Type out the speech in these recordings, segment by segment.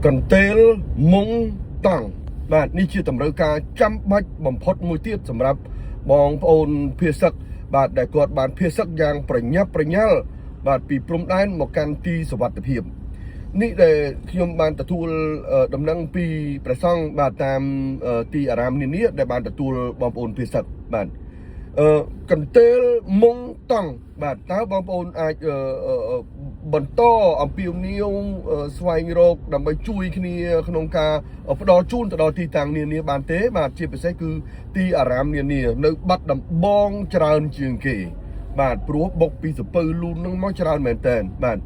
កន្ទេលមុងតង់បាទនេះជាតម្រូវការចាំបាច់បំផុតមួយទៀតសម្រាប់បងប្អូនភៀសឹកបាទដែលគាត់បានភៀសឹកយ៉ាងប្រញាប់ប្រញាល់បាទពីព្រំដែនមកកាន់ទីសុវត្ថិភាពនេះដែលខ្ញុំបានទទួលដំណឹងពីព្រះសង្ឃបាទតាមទីអារាមនានាដែលបានទទួលបងប្អូនភៀសឹកបាទកន្ទេលមុងតង់បាទតើបងប្អូនអាចបន្តអំពាវនាវស្វែងរកដើម្បីជួយគ្នាក្នុងការផ្ដល់ជូនទៅដល់ទីតាំងនានាបានទេបាទជាពិសេសគឺទីអារាមនានានៅបាត់ដំបងច្រើនជាងគេបាទព្រោះបុកពីសពៅលូននឹងមកច្រើនមែនតើបាទ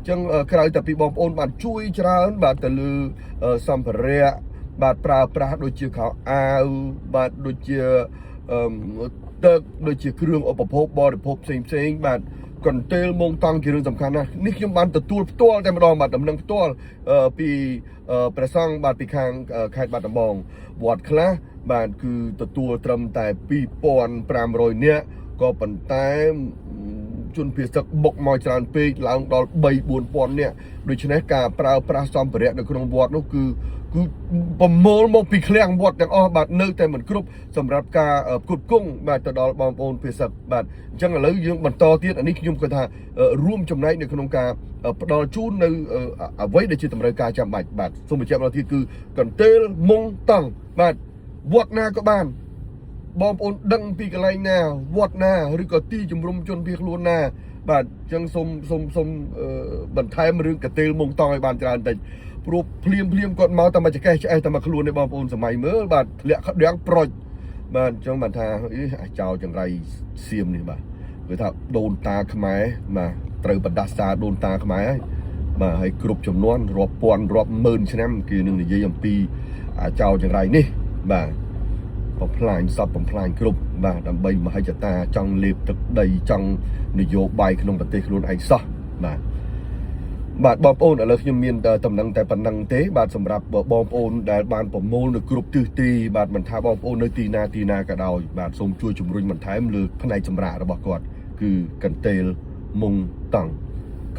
ចឹងក្រៅតែពីបងប្អូនបានជួយច្រើនបាទទៅលើសម្ភារៈបាទប្រើប្រាស់ដូចជាខោអាវបាទដូចជាទឹកដូចជាគ្រឿងឧបភោគបរិភោគផ្សេងបាទកន្ទេលមុងតង់ជារឿងសំខាន់ណាស់នេះខ្ញុំបានទទួលផ្ទាល់តែម្ដងបាទដំណឹងផ្ទាល់ពីព្រះសង្ឃបាទពីខាងខេត្តបាត់ដំបងវត្តខ្លះបាទគឺទទួលត្រឹមតែ 2500 នាក់ក៏ប៉ុន្តែជនភៀសទឹកបុកមកច្រើនពេកឡើងដល់ 3-4000 នាក់ដូច្នេះការប្រើប្រាស់សម្ភារៈនៅក្នុងវត្តនោះគឺប្រមូលមកពីឃ្លាំងវត្តទាំងអស់បាទនៅតែមិនគ្រប់សម្រាប់ការផ្គត់ផ្គង់បាទទៅដល់បងប្អូនភៀសទឹកបាទអញ្ចឹងឥឡូវយើងបន្តទៀតអានេះខ្ញុំគាត់ថារួមចំណែកនៅក្នុងការផ្ដល់ជូននៅអ្វីដែលជាតម្រូវការចាំបាច់បាទសូមបញ្ជាក់ម្ដងទៀតគឺកន្ទេលមុងតង់បាទវត្តណាក៏បានបងប្អូនដឹងពីកន្លែងណាវត្តណាឬក៏ទីជំរំជនភៀសខ្លួនណាបាទអញ្ចឹងសូមបន្ថែមរឿងកន្ទេលមុងតង់ឲ្យបានច្រើនតិចព្រោះភ្លាមគាត់មកតែមកចកេះឆ្អេះតែមកខ្លួនទេបងប្អូនសម័យមើលបាទធ្លាក់ក្តាំងប្រុចបាទអញ្ចឹងបានថាអាចោចង្រៃសៀមនេះបាទគឺថាដូនតាខ្មែរបាទត្រូវបដាសាដូនតាខ្មែរហើយបាទហើយគ្រប់ចំនួនរាប់ពាន់រាប់ម៉ឺនឆ្នាំគឺនឹងនិយាយអំពីអាចោចង្រៃនេះបាទបំផ្លាញសពបំផ្លាញគ្រប់បាទដើម្បីមហិច្ឆតាចង់លេបទឹកដីចង់នយោបាយក្នុងប្រទេសខ្លួនឯងសោះបាទបងប្អូនឥឡូវខ្ញុំមានតំណែងតែប៉ុណ្ណឹងទេបាទសម្រាប់បងប្អូនដែលបានប្រមូលនៅគ្រប់ទិសទីបាទមិនថាបងប្អូននៅទីណាក៏ដោយបាទសូមជួយជំរុញបន្ថែមលើផ្នែកសម្រាប់របស់គាត់គឺកន្ទេលមុងតង់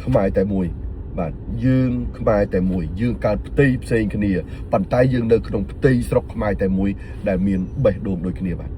ខ្មែរតែមួយបាទយើងខ្មែរតែមួយយើងកើតផ្ទៃផ្សេងគ្នាប៉ុន្តែយើងនៅក្នុងផ្ទៃស្រុកខ្មែរតែមួយដែលមានបេះដូងដូចគ្នាបាទ